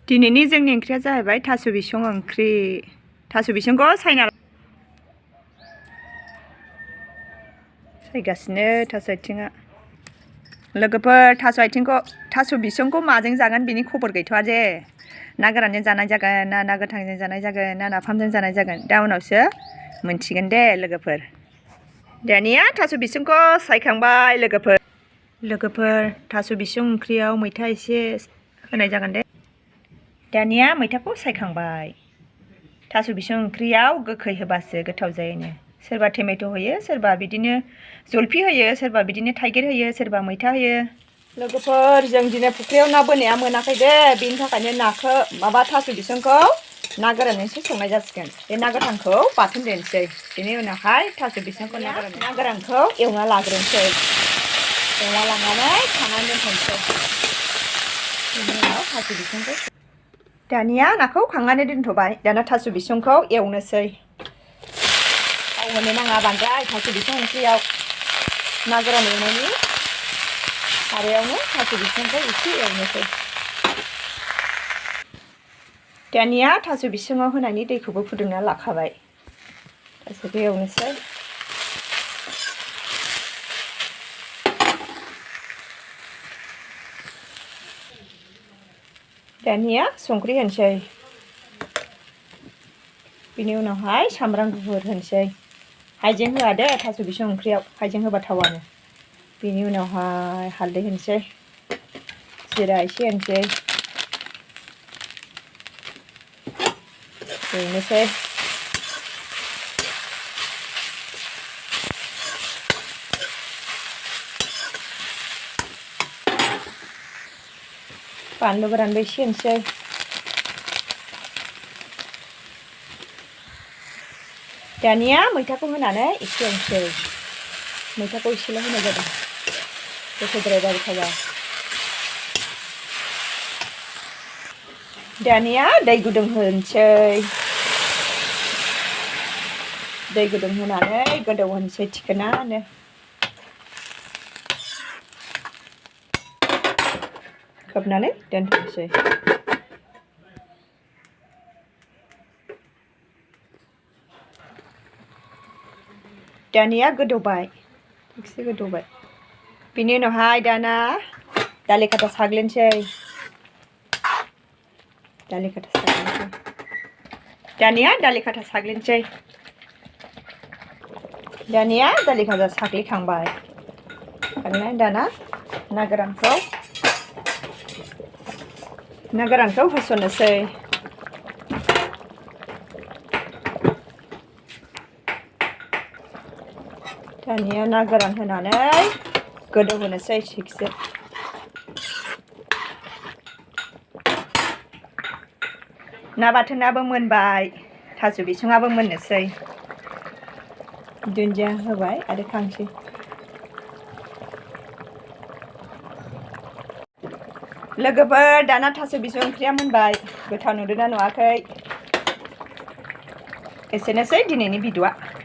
दिनैनि जोंनि ओंख्रिया जाहैबाय थास' बिसं ओंख्रि। थास' बिसंखौ सायगासिनो थास' आथिङा। लोगोफोर थास' बिसंखौ माजों जागोन बिनि खबर गैथ'आ जे। ना गोरानजों जानाय जागोन ना गोथांजों जानाय जागोन ना नाफामजों जानाय जागोन दा उनावसो मोनथिगोन दे लोगोफोर। दानिया थास' बिसंखौ सायखांबाय लोगोफोर थास' बिसं ओंख्रियाव मैथा एसे होनाय जागोन दे। दानिया मैथाखौ सायखांबाय। थास' बिसं ओंख्रियाव गोखै होबासो गोथाव जायोनो। सोरबा टमेट' होयो, सोरबा बिदिनो जलफि होयो, सोरबा बिदिनो थाइगिर होयो, सोरबा मैथा होयो। लोगोफोर जों दिनै फुख्रियाव ना बोनाया मोनाखै दे, बेनि थाखायनो थास' बिसंखौ ना गोरानजोंसो संनाय जासिगोन। बे ना गोथांखौ बाथोन देनोसै। बेनि उनावहाय थास' बिसंखौ ना गोरानखौ एवना लाग्रोनोसै। एवना लानानै खानानै दोनथ'नोसै। बेनि उनाव थास' बिसंखौ दानिया नाखौ खांनानै दोनथ'बाय। दाना थास' बिसंखौ एवनोसै। थाव होनो नाङा बांद्राय थास' बिसं ओंख्रियाव। ना गोरान एवनायनि सारायावनो थास' बिसंखौ एसे एवनोसै। दानिया थास' बिसङाव होनायनि दैखौबो फुदुंना लाखाबाय। थास'खौ एवनोसै। दानिया संख्रि होनोसै। बिनि उनावहाय सामब्राम गुफुर होनोसै। हाइजें होआ दे थास' बिसं ओंख्रियाव, हाइजें होबा थावानो। बिनि उनावहाय हालदै होनोसै, जिरा एसे होनोसै। एवनोसै। बानलु गोरानबो एसे होनोसै। दानिया मैथाखौ होनानै एसे एवनोसै। मैथाखौ एसेल' होनाय जादों, गोखैद्रायबाबो थावा। दानिया दै गुदुं होनोसै। दै गुदुं होनानै गोदौ होनोसै थिखोनानो। खोबनानै दोनथ'नोसै। दानिया गोदौबाय, एसे गोदौबाय। बिनि उनावहाय दाना दालि खाथा साग्लिनोसै। दानिया दालि खाथा साग्लिनोसै। दानिया दालि खाथा साग्लिखांबाय। दाना ना गोरानखौ होसननोसै। दानिया ना गोरान होनानै गोदौहोनोसै थिगसे। ना बाथोनाबो मोनबाय, थास' बिसङाबो मोननोसै। दुन्दिया होबाय आरो खांसै। लोगोफोर दाना थास' बिसं ओंख्रिया मोनबाय। गोथाव नुदोंना नुवाखै? एसेनोसै दिनैनि भिडिअ'आ।